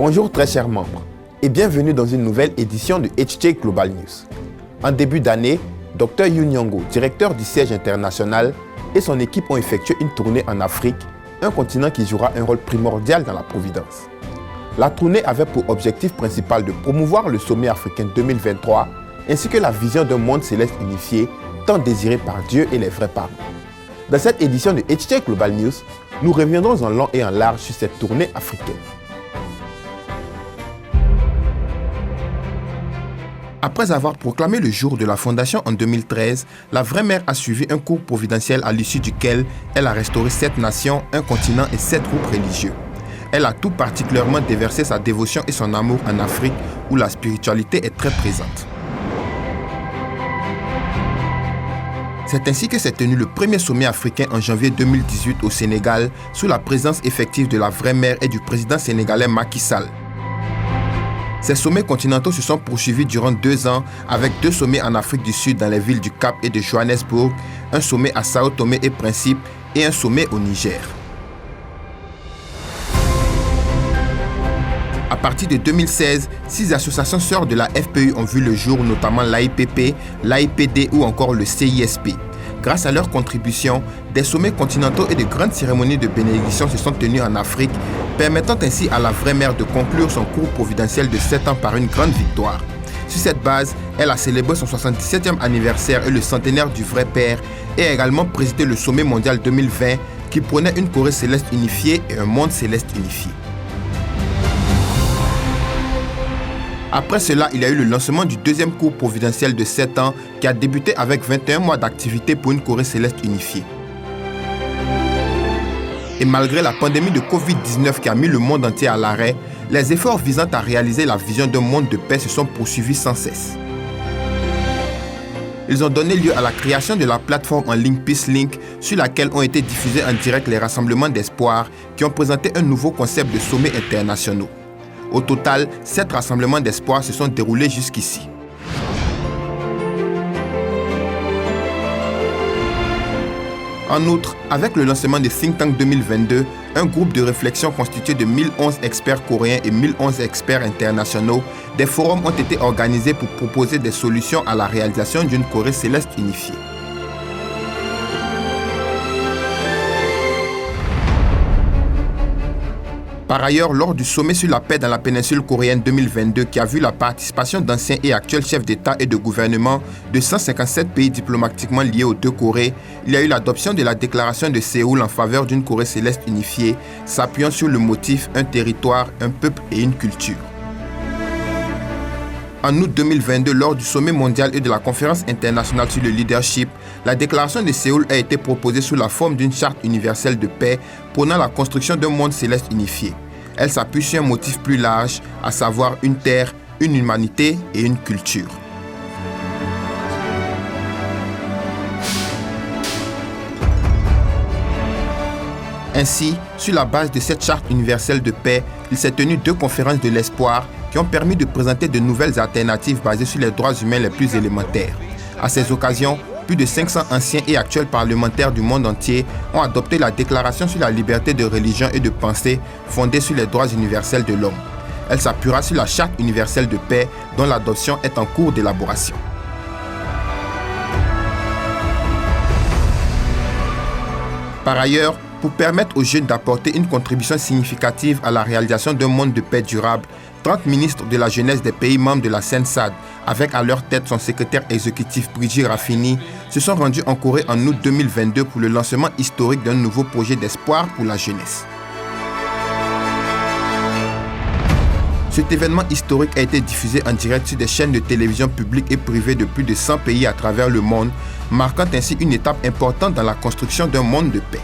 Bonjour très chers membres et bienvenue dans une nouvelle édition de HJ Global News. En début d'année, Dr Yoon Young-go, directeur du siège international, et son équipe ont effectué une tournée en Afrique, un continent qui jouera un rôle primordial dans la Providence. La tournée avait pour objectif principal de promouvoir le sommet africain 2023 ainsi que la vision d'un monde céleste unifié tant désiré par Dieu et les vrais parents. Dans cette édition de HJ Global News, nous reviendrons en long et en large sur cette tournée africaine. Après avoir proclamé le jour de la fondation en 2013, la vraie mère a suivi un cours providentiel à l'issue duquel elle a restauré 7 nations, un continent et 7 groupes religieux. Elle a tout particulièrement déversé sa dévotion et son amour en Afrique où la spiritualité est très présente. C'est ainsi que s'est tenu le premier sommet africain en janvier 2018 au Sénégal sous la présence effective de la vraie mère et du président sénégalais Macky Sall. Ces sommets continentaux se sont poursuivis durant 2 ans avec 2 sommets en Afrique du Sud dans les villes du Cap et de Johannesburg, un sommet à Sao Tomé et Principe et un sommet au Niger. À partir de 2016, 6 associations sœurs de la FPU ont vu le jour, notamment l'AIPP, l'AIPD ou encore le CISP. Grâce à leurs contributions, des sommets continentaux et de grandes cérémonies de bénédiction se sont tenus en Afrique, permettant ainsi à la vraie mère de conclure son cours providentiel de 7 ans par une grande victoire. Sur cette base, elle a célébré son 77e anniversaire et le centenaire du vrai père et a également présidé le sommet mondial 2020 qui prônait une Corée céleste unifiée et un monde céleste unifié. Après cela, il y a eu le lancement du deuxième cours providentiel de 7 ans qui a débuté avec 21 mois d'activité pour une Corée céleste unifiée. Et malgré la pandémie de Covid-19 qui a mis le monde entier à l'arrêt, les efforts visant à réaliser la vision d'un monde de paix se sont poursuivis sans cesse. Ils ont donné lieu à la création de la plateforme en ligne PeaceLink sur laquelle ont été diffusés en direct les rassemblements d'espoir qui ont présenté un nouveau concept de sommets internationaux. Au total, 7 rassemblements d'espoir se sont déroulés jusqu'ici. En outre, avec le lancement de Think Tank 2022, un groupe de réflexion constitué de 1011 experts coréens et 1011 experts internationaux, des forums ont été organisés pour proposer des solutions à la réalisation d'une Corée céleste unifiée. Par ailleurs, lors du sommet sur la paix dans la péninsule coréenne 2022 qui a vu la participation d'anciens et actuels chefs d'État et de gouvernement de 157 pays diplomatiquement liés aux 2 Corées, il y a eu l'adoption de la déclaration de Séoul en faveur d'une Corée céleste unifiée, s'appuyant sur le motif « un territoire, un peuple et une culture ». En août 2022, lors du sommet mondial et de la conférence internationale sur le leadership, la déclaration de Séoul a été proposée sous la forme d'une charte universelle de paix prônant la construction d'un monde céleste unifié. Elle s'appuie sur un motif plus large, à savoir une terre, une humanité et une culture. Ainsi, sur la base de cette charte universelle de paix, il s'est tenu 2 conférences de l'espoir qui ont permis de présenter de nouvelles alternatives basées sur les droits humains les plus élémentaires. À ces occasions, plus de 500 anciens et actuels parlementaires du monde entier ont adopté la Déclaration sur la liberté de religion et de pensée fondée sur les droits universels de l'homme. Elle s'appuiera sur la Charte universelle de paix dont l'adoption est en cours d'élaboration. Par ailleurs, pour permettre aux jeunes d'apporter une contribution significative à la réalisation d'un monde de paix durable, 30 ministres de la jeunesse des pays membres de la CENSAD, avec à leur tête son secrétaire exécutif Brigi Raffini, se sont rendus en Corée en août 2022 pour le lancement historique d'un nouveau projet d'espoir pour la jeunesse. Cet événement historique a été diffusé en direct sur des chaînes de télévision publiques et privées de plus de 100 pays à travers le monde, marquant ainsi une étape importante dans la construction d'un monde de paix.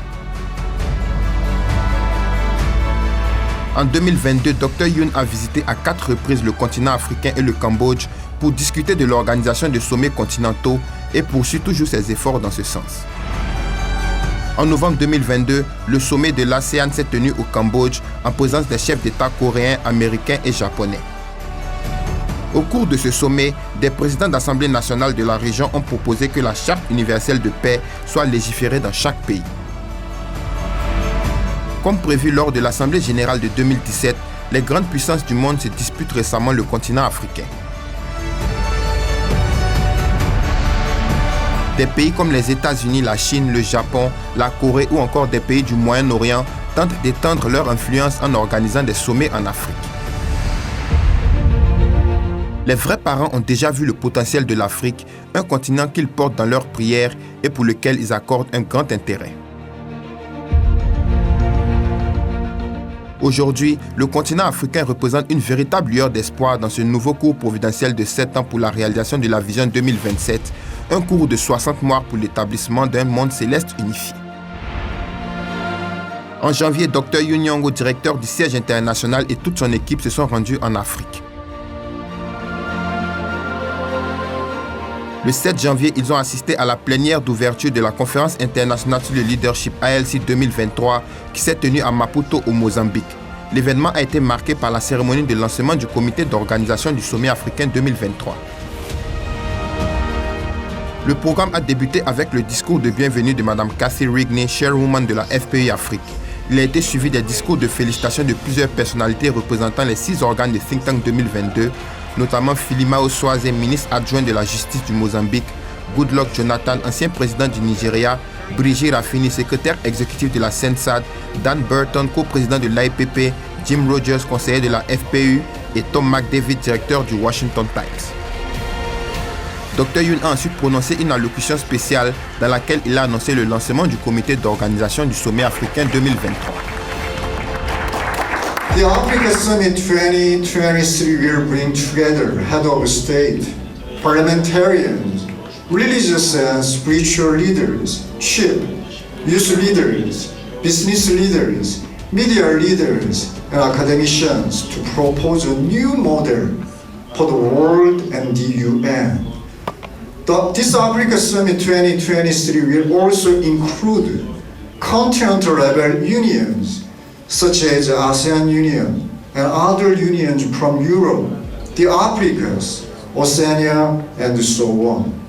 En 2022, Dr Yoon a visité à 4 reprises le continent africain et le Cambodge pour discuter de l'organisation de sommets continentaux et poursuit toujours ses efforts dans ce sens. En novembre 2022, le sommet de l'ASEAN s'est tenu au Cambodge en présence des chefs d'État coréens, américains et japonais. Au cours de ce sommet, des présidents d'Assemblée nationale de la région ont proposé que la Charte universelle de paix soit légiférée dans chaque pays. Comme prévu lors de l'Assemblée générale de 2017, les grandes puissances du monde se disputent récemment le continent africain. Des pays comme les États-Unis, la Chine, le Japon, la Corée ou encore des pays du Moyen-Orient tentent d'étendre leur influence en organisant des sommets en Afrique. Les vrais parents ont déjà vu le potentiel de l'Afrique, un continent qu'ils portent dans leurs prières et pour lequel ils accordent un grand intérêt. Aujourd'hui, le continent africain représente une véritable lueur d'espoir dans ce nouveau cours providentiel de 7 ans pour la réalisation de la Vision 2027, un cours de 60 mois pour l'établissement d'un monde céleste unifié. En janvier, Dr Yoon Nyongo, directeur du siège international, et toute son équipe se sont rendus en Afrique. Le 7 janvier, ils ont assisté à la plénière d'ouverture de la conférence internationale sur le leadership ALC 2023 qui s'est tenue à Maputo au Mozambique. L'événement a été marqué par la cérémonie de lancement du comité d'organisation du sommet africain 2023. Le programme a débuté avec le discours de bienvenue de Mme Cathy Rigney, chairwoman de la FPI Afrique. Il a été suivi des discours de félicitations de plusieurs personnalités représentant les 6 organes de Think Tank 2022, notamment Philima Oswaze, ministre adjoint de la Justice du Mozambique, Goodluck Jonathan, ancien président du Nigeria, Brigitte Raffini, secrétaire exécutif de la CENSAD, Dan Burton, co-président de l'IPP, Jim Rogers, conseiller de la FPU, et Tom McDavid, directeur du Washington Times. Dr Yoon a ensuite prononcé une allocution spéciale dans laquelle il a annoncé le lancement du comité d'organisation du sommet africain 2023. The Africa Summit 2023 will bring together head of state, parliamentarians, religious and spiritual leaders, youth leaders, business leaders, media leaders, and academicians to propose a new model for the world and the UN. This Africa Summit 2023 will also include continental-level unions, such as the ASEAN Union and other unions from Europe, the Africas, Oceania, and so on.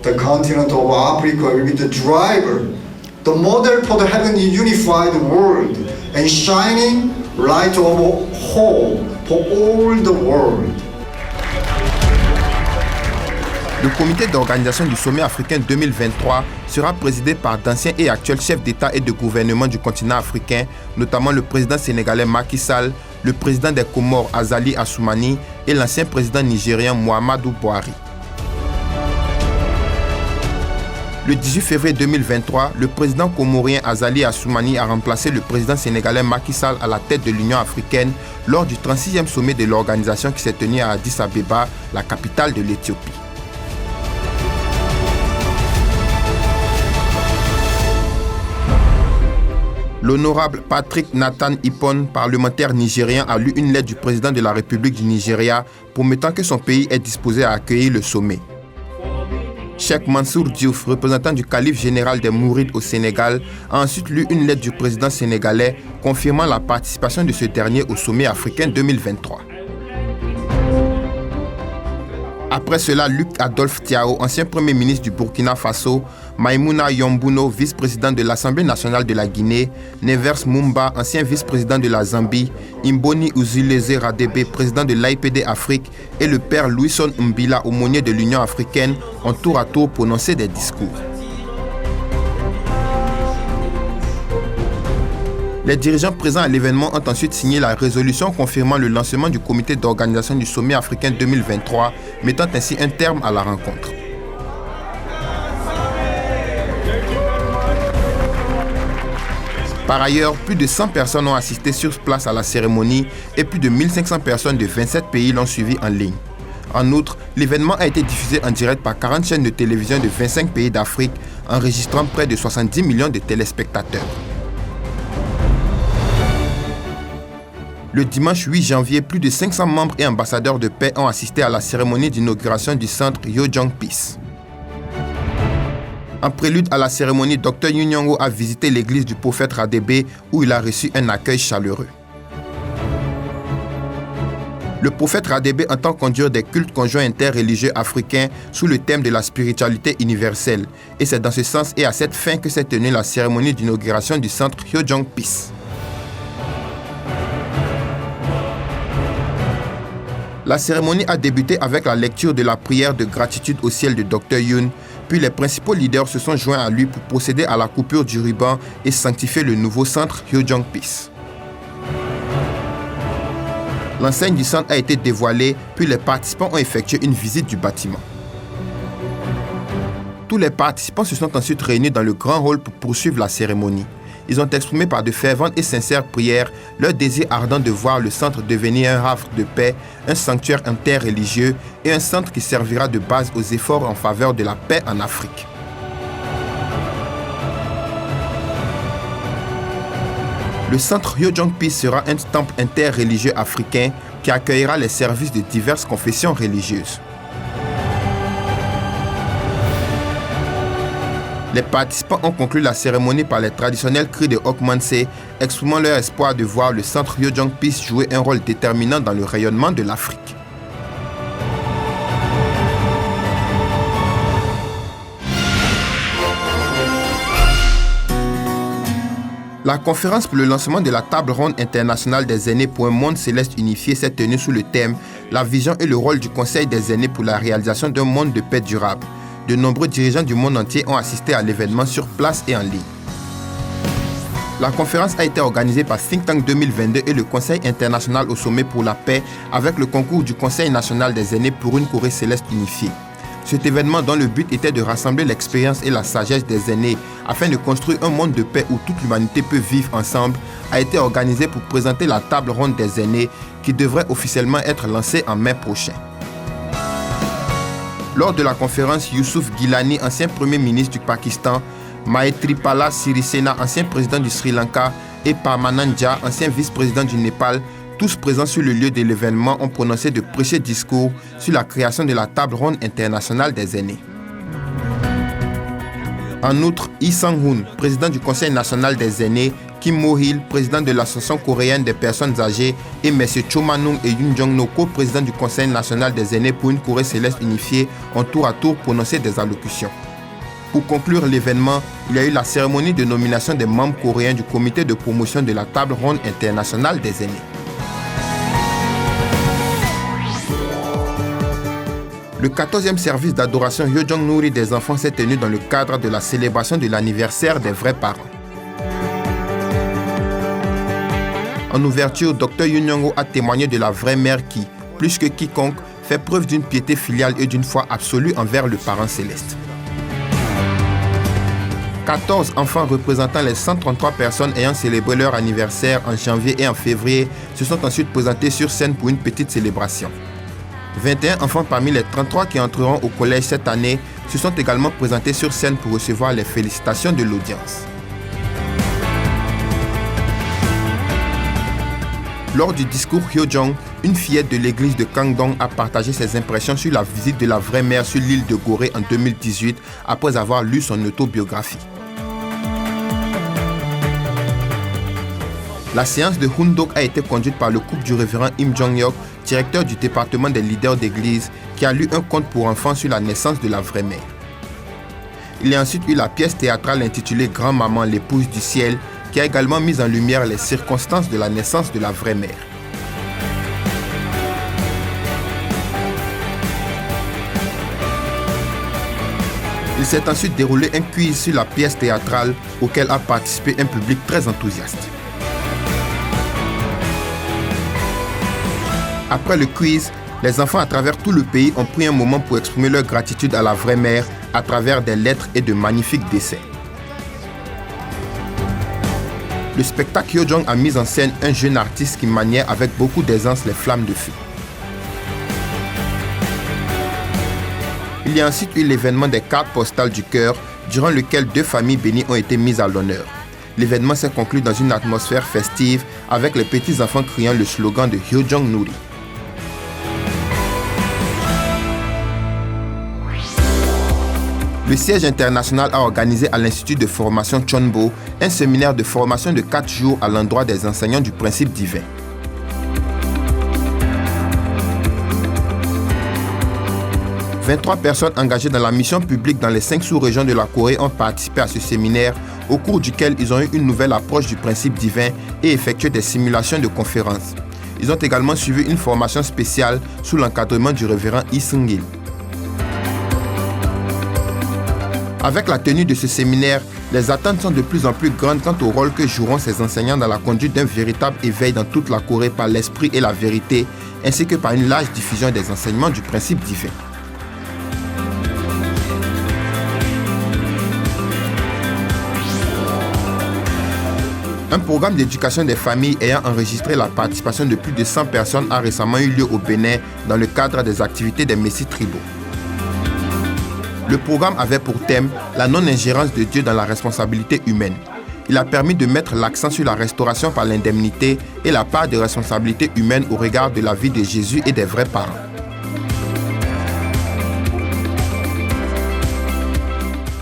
The continent of Africa will be the driver, the model for the heavenly unified world, and shining light of hope for all the world. Le comité d'organisation du sommet africain 2023 sera présidé par d'anciens et actuels chefs d'État et de gouvernement du continent africain, notamment le président sénégalais Macky Sall, le président des Comores Azali Assoumani et l'ancien président nigérien Muhammadu Buhari. Le 18 février 2023, le président comorien Azali Assoumani a remplacé le président sénégalais Macky Sall à la tête de l'Union africaine lors du 36e sommet de l'organisation qui s'est tenu à Addis Abeba, la capitale de l'Éthiopie. L'honorable Patrick Nathan Ipon, parlementaire nigérien, a lu une lettre du président de la République du Nigeria promettant que son pays est disposé à accueillir le sommet. Cheikh Mansour Diouf, représentant du calife général des Mourides au Sénégal, a ensuite lu une lettre du président sénégalais confirmant la participation de ce dernier au sommet africain 2023. Après cela, Luc Adolphe Tiao, ancien premier ministre du Burkina Faso, Maïmouna Yombuno, vice-président de l'Assemblée nationale de la Guinée, Nevers Mumba, ancien vice-président de la Zambie, Imboni Uzileze Radebe, président de l'IPD Afrique, et le père Louison Mbila, aumônier de l'Union africaine, ont tour à tour prononcé des discours. Les dirigeants présents à l'événement ont ensuite signé la résolution confirmant le lancement du comité d'organisation du sommet africain 2023, mettant ainsi un terme à la rencontre. Par ailleurs, plus de 100 personnes ont assisté sur place à la cérémonie et plus de 1500 personnes de 27 pays l'ont suivi en ligne. En outre, l'événement a été diffusé en direct par 40 chaînes de télévision de 25 pays d'Afrique, enregistrant près de 70 millions de téléspectateurs. Le dimanche 8 janvier, plus de 500 membres et ambassadeurs de paix ont assisté à la cérémonie d'inauguration du centre Yojong Peace. En prélude à la cérémonie, Dr Yoon Nyongo a visité l'église du prophète Radebe où il a reçu un accueil chaleureux. Le prophète Radebe entend conduire des cultes conjoints interreligieux africains sous le thème de la spiritualité universelle. Et c'est dans ce sens et à cette fin que s'est tenue la cérémonie d'inauguration du centre Yojong Peace. La cérémonie a débuté avec la lecture de la prière de gratitude au ciel de Dr Yoon, puis les principaux leaders se sont joints à lui pour procéder à la coupure du ruban et sanctifier le nouveau centre Hyojong Peace. L'enseigne du centre a été dévoilée, puis les participants ont effectué une visite du bâtiment. Tous les participants se sont ensuite réunis dans le grand hall pour poursuivre la cérémonie. Ils ont exprimé par de ferventes et sincères prières leur désir ardent de voir le centre devenir un havre de paix, un sanctuaire interreligieux et un centre qui servira de base aux efforts en faveur de la paix en Afrique. Le centre Hyojong Peace sera un temple interreligieux africain qui accueillera les services de diverses confessions religieuses. Les participants ont conclu la cérémonie par les traditionnels cris de Hokmanse, exprimant leur espoir de voir le centre Hyojong Peace jouer un rôle déterminant dans le rayonnement de l'Afrique. La conférence pour le lancement de la table ronde internationale des aînés pour un monde céleste unifié s'est tenue sous le thème « La vision et le rôle du Conseil des aînés pour la réalisation d'un monde de paix durable ». De nombreux dirigeants du monde entier ont assisté à l'événement sur place et en ligne. La conférence a été organisée par Think Tank 2022 et le Conseil international au sommet pour la paix avec le concours du Conseil national des aînés pour une Corée céleste unifiée. Cet événement, dont le but était de rassembler l'expérience et la sagesse des aînés afin de construire un monde de paix où toute l'humanité peut vivre ensemble, a été organisé pour présenter la table ronde des aînés qui devrait officiellement être lancée en mai prochain. Lors de la conférence, Yusuf Gilani, ancien Premier ministre du Pakistan, Maithripala Sirisena, ancien président du Sri Lanka, et Parmanandja, ancien vice-président du Népal, tous présents sur le lieu de l'événement, ont prononcé de précieux discours sur la création de la table ronde internationale des aînés. En outre, Lee Sang-hoon, président du Conseil national des aînés, Kim Mo-hil, président de l'Association coréenne des personnes âgées, et M. Cho Man-woong et Yoon Jong-no, co-président du Conseil national des aînés pour une Corée céleste unifiée, ont tour à tour prononcé des allocutions. Pour conclure l'événement, il y a eu la cérémonie de nomination des membres coréens du comité de promotion de la table ronde internationale des aînés. Le 14e service d'adoration Hyojong Nuri des enfants s'est tenu dans le cadre de la célébration de l'anniversaire des vrais parents. En ouverture, Dr Yoon Young-ho a témoigné de la vraie mère qui, plus que quiconque, fait preuve d'une piété filiale et d'une foi absolue envers le parent céleste. 14 enfants représentant les 133 personnes ayant célébré leur anniversaire en janvier et en février se sont ensuite présentés sur scène pour une petite célébration. 21 enfants parmi les 33 qui entreront au collège cette année se sont également présentés sur scène pour recevoir les félicitations de l'audience. Lors du discours Hyojong, une fillette de l'église de Kangdong a partagé ses impressions sur la visite de la vraie mère sur l'île de Gorée en 2018 après avoir lu son autobiographie. La séance de Hoondok a été conduite par le couple du révérend Im Jong-hyuk, directeur du département des leaders d'église, qui a lu un conte pour enfants sur la naissance de la vraie mère. Il y a ensuite eu la pièce théâtrale intitulée Grand-maman, l'épouse du ciel, qui a également mis en lumière les circonstances de la naissance de la vraie mère. Il s'est ensuite déroulé un quiz sur la pièce théâtrale auquel a participé un public très enthousiaste. Après le quiz, les enfants à travers tout le pays ont pris un moment pour exprimer leur gratitude à la vraie mère à travers des lettres et de magnifiques dessins. Le spectacle Hyojong a mis en scène un jeune artiste qui maniait avec beaucoup d'aisance les flammes de feu. Il y a ensuite eu l'événement des cartes postales du cœur, durant lequel 2 familles bénies ont été mises à l'honneur. L'événement s'est conclu dans une atmosphère festive avec les petits enfants criant le slogan de Hyojong Nuri. Le siège international a organisé à l'Institut de formation Chonbo un séminaire de formation de 4 jours à l'endroit des enseignants du principe divin. « 23 personnes engagées dans la mission publique dans les 5 sous-régions de la Corée ont participé à ce séminaire, au cours duquel ils ont eu une nouvelle approche du principe divin et effectué des simulations de conférences. Ils ont également suivi une formation spéciale sous l'encadrement du révérend Yi Seung-gil. Avec la tenue de ce séminaire, les attentes sont de plus en plus grandes quant au rôle que joueront ces enseignants dans la conduite d'un véritable éveil dans toute la Corée par l'esprit et la vérité, ainsi que par une large diffusion des enseignements du principe divin. Un programme d'éducation des familles ayant enregistré la participation de plus de 100 personnes a récemment eu lieu au Bénin dans le cadre des activités des messies tribaux. Le programme avait pour thème la non-ingérence de Dieu dans la responsabilité humaine. Il a permis de mettre l'accent sur la restauration par l'indemnité et la part de responsabilité humaine au regard de la vie de Jésus et des vrais parents.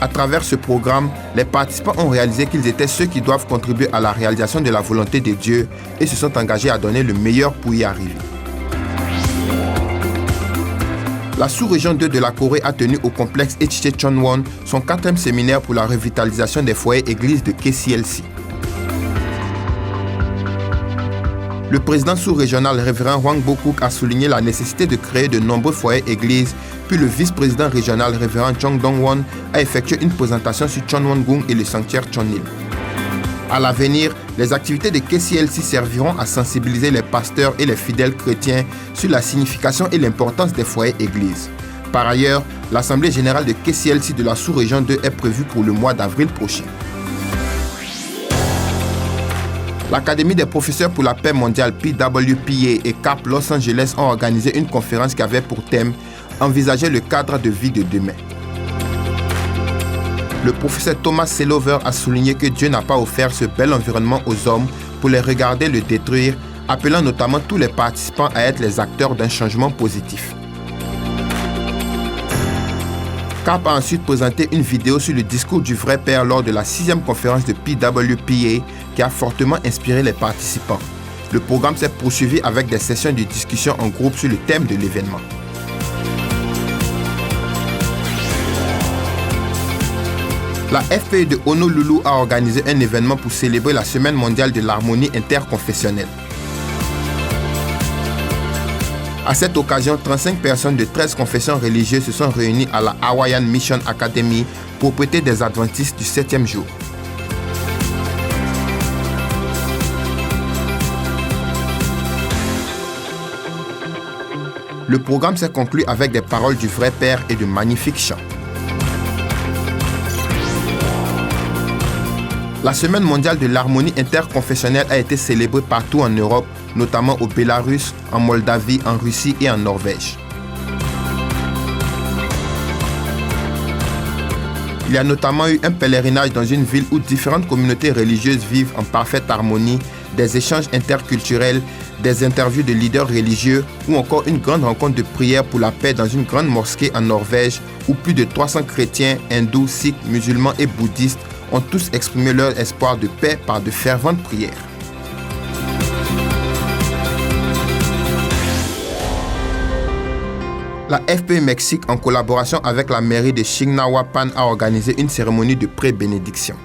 À travers ce programme, les participants ont réalisé qu'ils étaient ceux qui doivent contribuer à la réalisation de la volonté de Dieu et se sont engagés à donner le meilleur pour y arriver. La sous-région 2 de la Corée a tenu au complexe HJ Chonwon son 4e séminaire pour la revitalisation des foyers églises de KCLC. Le président sous-régional révérend Hwang Bo-kook a souligné la nécessité de créer de nombreux foyers églises, puis le vice-président régional révérend Chung Dong-won a effectué une présentation sur Chonwon-gung et le sanctuaire Chonil. À l'avenir, les activités de KCLC serviront à sensibiliser les pasteurs et les fidèles chrétiens sur la signification et l'importance des foyers églises. Par ailleurs, l'Assemblée générale de KCLC de la sous-région 2 est prévue pour le mois d'avril prochain. L'Académie des professeurs pour la paix mondiale PWPA et CAP Los Angeles ont organisé une conférence qui avait pour thème « Envisager le cadre de vie de demain ». Le professeur Thomas Selover a souligné que Dieu n'a pas offert ce bel environnement aux hommes pour les regarder le détruire, appelant notamment tous les participants à être les acteurs d'un changement positif. CAP a ensuite présenté une vidéo sur le discours du vrai Père lors de la 6e conférence de PWPA qui a fortement inspiré les participants. Le programme s'est poursuivi avec des sessions de discussion en groupe sur le thème de l'événement. La FPE de Honolulu a organisé un événement pour célébrer la Semaine mondiale de l'harmonie interconfessionnelle. À cette occasion, 35 personnes de 13 confessions religieuses se sont réunies à la Hawaiian Mission Academy, propriété des Adventistes du 7e jour. Le programme s'est conclu avec des paroles du vrai Père et de magnifiques chants. La Semaine mondiale de l'harmonie interconfessionnelle a été célébrée partout en Europe, notamment au Bélarus, en Moldavie, en Russie et en Norvège. Il y a notamment eu un pèlerinage dans une ville où différentes communautés religieuses vivent en parfaite harmonie, des échanges interculturels, des interviews de leaders religieux ou encore une grande rencontre de prière pour la paix dans une grande mosquée en Norvège où plus de 300 chrétiens, hindous, sikhs, musulmans et bouddhistes ont tous exprimé leur espoir de paix par de ferventes prières. La FPE Mexique, en collaboration avec la mairie de Chignahuapan, a organisé une cérémonie de pré-bénédiction.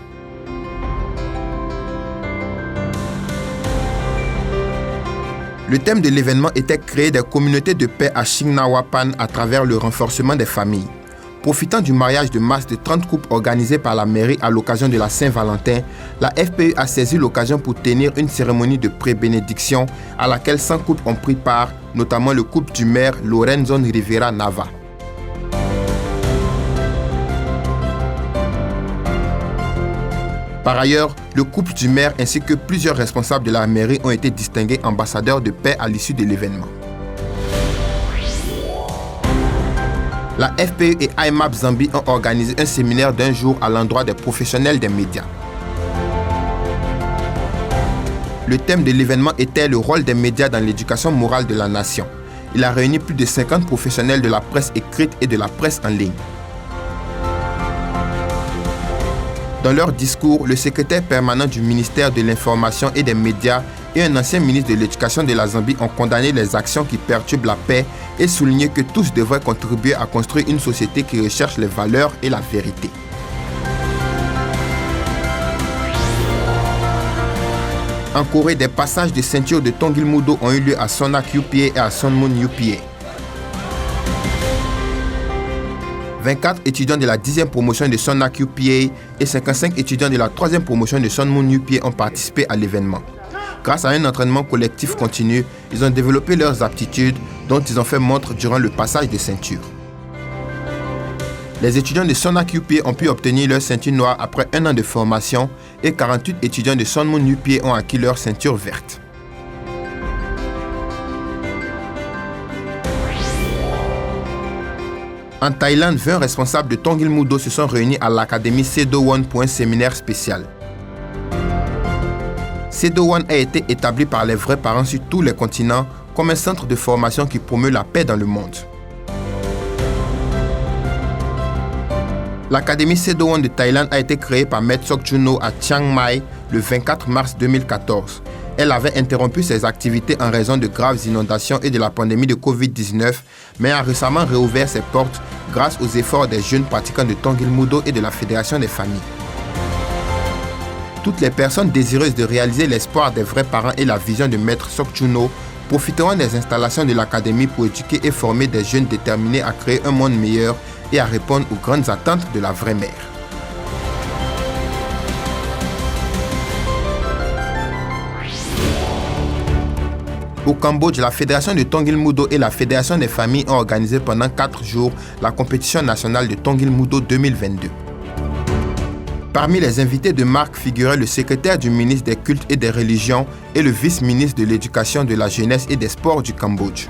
Le thème de l'événement était créer des communautés de paix à Chignahuapan à travers le renforcement des familles. Profitant du mariage de masse de 30 couples organisé par la mairie à l'occasion de la Saint-Valentin, la FPE a saisi l'occasion pour tenir une cérémonie de pré-bénédiction à laquelle 100 couples ont pris part, notamment le couple du maire Lorenzo Rivera Nava. Par ailleurs, le couple du maire ainsi que plusieurs responsables de la mairie ont été distingués ambassadeurs de paix à l'issue de l'événement. La FPE et IMAP Zambie ont organisé un séminaire d'1 jour à l'endroit des professionnels des médias. Le thème de l'événement était le rôle des médias dans l'éducation morale de la nation. Il a réuni plus de 50 professionnels de la presse écrite et de la presse en ligne. Dans leur discours, le secrétaire permanent du ministère de l'Information et des Médias et un ancien ministre de l'Éducation de la Zambie ont condamné les actions qui perturbent la paix et souligné que tous devraient contribuer à construire une société qui recherche les valeurs et la vérité. En Corée, des passages de ceinture de Tongil-Mudo ont eu lieu à Sonak UPA et à Sunmun UPA. 24 étudiants de la 10e promotion de Sonak UPA et 55 étudiants de la 3e promotion de Sunmun UPA ont participé à l'événement. Grâce à un entraînement collectif continu, ils ont développé leurs aptitudes dont ils ont fait montre durant le passage de ceinture. Les étudiants de Sonak UPA ont pu obtenir leur ceinture noire après un an de formation et 48 étudiants de Sunmun UPA ont acquis leur ceinture verte. En Thaïlande, 20 responsables de Tongil-Mudo se sont réunis à l'Académie Sedo-Won pour un séminaire spécial. Sedo-Won a été établi par les vrais parents sur tous les continents comme un centre de formation qui promeut la paix dans le monde. L'Académie Sedo-Won de Thaïlande a été créée par Maître Sok Juno à Chiang Mai le 24 mars 2014. Elle avait interrompu ses activités en raison de graves inondations et de la pandémie de Covid-19, mais a récemment réouvert ses portes grâce aux efforts des jeunes pratiquants de Tongil-Mudo et de la Fédération des familles. Toutes les personnes désireuses de réaliser l'espoir des vrais parents et la vision de Maître Sok Juno profiteront des installations de l'Académie pour éduquer et former des jeunes déterminés à créer un monde meilleur et à répondre aux grandes attentes de la vraie mère. Au Cambodge, la Fédération de Tongil-Mudo et la Fédération des familles ont organisé pendant 4 jours la compétition nationale de Tongil-Mudo 2022. Parmi les invités de marque figuraient le secrétaire du ministre des Cultes et des Religions et le vice-ministre de l'Éducation, de la Jeunesse et des Sports du Cambodge.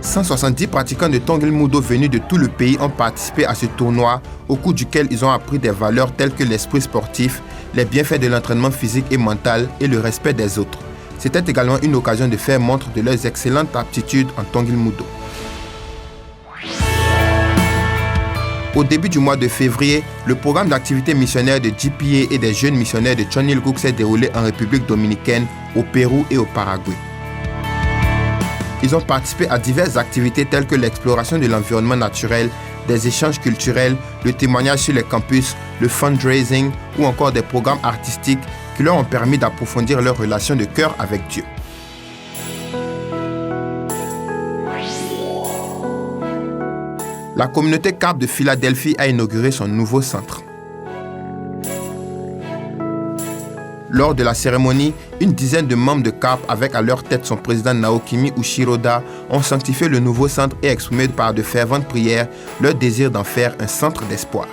170 pratiquants de Tongil-Mudo venus de tout le pays ont participé à ce tournoi au cours duquel ils ont appris des valeurs telles que l'esprit sportif, les bienfaits de l'entraînement physique et mental et le respect des autres. C'était également une occasion de faire montre de leurs excellentes aptitudes en Tongil-Mudo. Au début du mois de février, le programme d'activité missionnaire de GPA et des jeunes missionnaires de Chonilguk s'est déroulé en République dominicaine, au Pérou et au Paraguay. Ils ont participé à diverses activités telles que l'exploration de l'environnement naturel, des échanges culturels, le témoignage sur les campus, le fundraising ou encore des programmes artistiques qui leur ont permis d'approfondir leur relation de cœur avec Dieu. La communauté CAP de Philadelphie a inauguré son nouveau centre. Lors de la cérémonie, une dizaine de membres de CAP, avec à leur tête son président Naokimi Ushiroda, ont sanctifié le nouveau centre et exprimé par de ferventes prières leur désir d'en faire un centre d'espoir.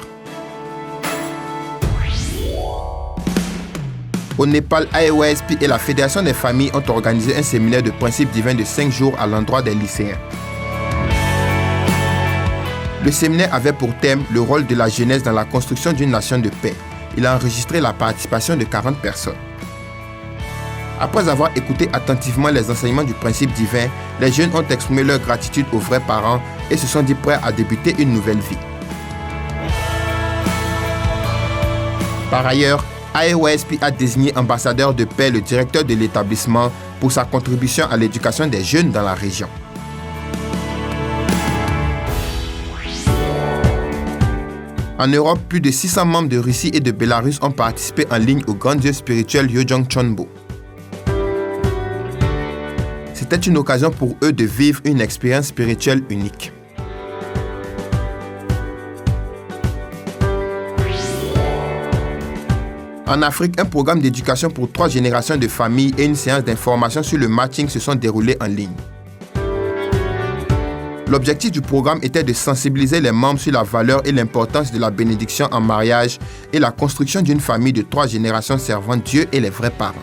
Au Népal, AEYSP et la Fédération des familles ont organisé un séminaire de principes divins de 5 jours à l'endroit des lycéens. Le séminaire avait pour thème le rôle de la jeunesse dans la construction d'une nation de paix. Il a enregistré la participation de 40 personnes. Après avoir écouté attentivement les enseignements du principe divin, les jeunes ont exprimé leur gratitude aux vrais parents et se sont dit prêts à débuter une nouvelle vie. Par ailleurs, AEYSP a désigné ambassadeur de paix le directeur de l'établissement pour sa contribution à l'éducation des jeunes dans la région. En Europe, plus de 600 membres de Russie et de Bélarus ont participé en ligne au grand dieu spirituel Yojong Chonbo. C'était une occasion pour eux de vivre une expérience spirituelle unique. En Afrique, un programme d'éducation pour 3 générations de familles et une séance d'information sur le matching se sont déroulés en ligne. L'objectif du programme était de sensibiliser les membres sur la valeur et l'importance de la bénédiction en mariage et la construction d'une famille de 3 générations servant Dieu et les vrais parents.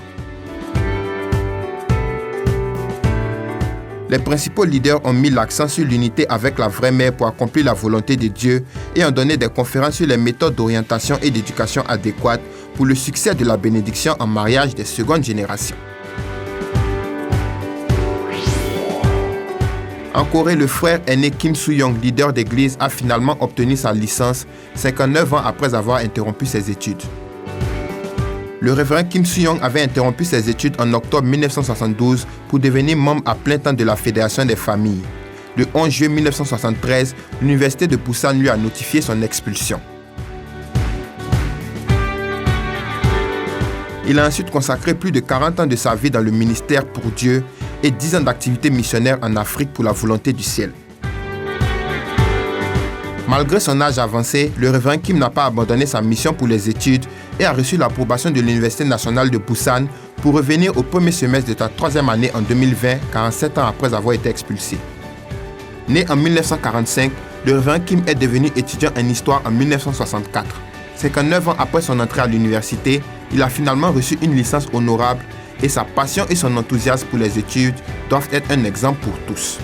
Les principaux leaders ont mis l'accent sur l'unité avec la vraie mère pour accomplir la volonté de Dieu et ont donné des conférences sur les méthodes d'orientation et d'éducation adéquates pour le succès de la bénédiction en mariage des secondes générations. En Corée, le frère aîné Kim Soo-young, leader d'église, a finalement obtenu sa licence 59 ans après avoir interrompu ses études. Le révérend Kim Soo-young avait interrompu ses études en octobre 1972 pour devenir membre à plein temps de la Fédération des familles. Le 11 juillet 1973, l'université de Busan lui a notifié son expulsion. Il a ensuite consacré plus de 40 ans de sa vie dans le ministère pour Dieu et 10 ans d'activité missionnaire en Afrique pour la volonté du ciel. Malgré son âge avancé, le révérend Kim n'a pas abandonné sa mission pour les études et a reçu l'approbation de l'Université nationale de Busan pour revenir au premier semestre de sa 3e année en 2020, 47 ans après avoir été expulsé. Né en 1945, le révérend Kim est devenu étudiant en histoire en 1964. 59 ans après son entrée à l'université, il a finalement reçu une licence honorable et sa passion et son enthousiasme pour les études doivent être un exemple pour tous.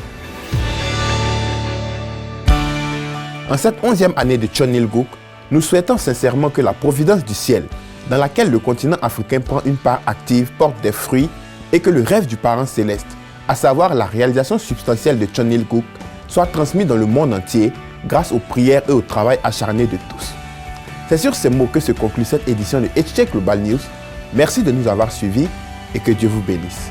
En cette 11e année de Chon Il-guk, nous souhaitons sincèrement que la providence du ciel, dans laquelle le continent africain prend une part active, porte des fruits et que le rêve du parent céleste, à savoir la réalisation substantielle de Chon Il-guk, soit transmis dans le monde entier grâce aux prières et au travail acharné de tous. C'est sur ces mots que se conclut cette édition de HJ Global News. Merci de nous avoir suivis et que Dieu vous bénisse.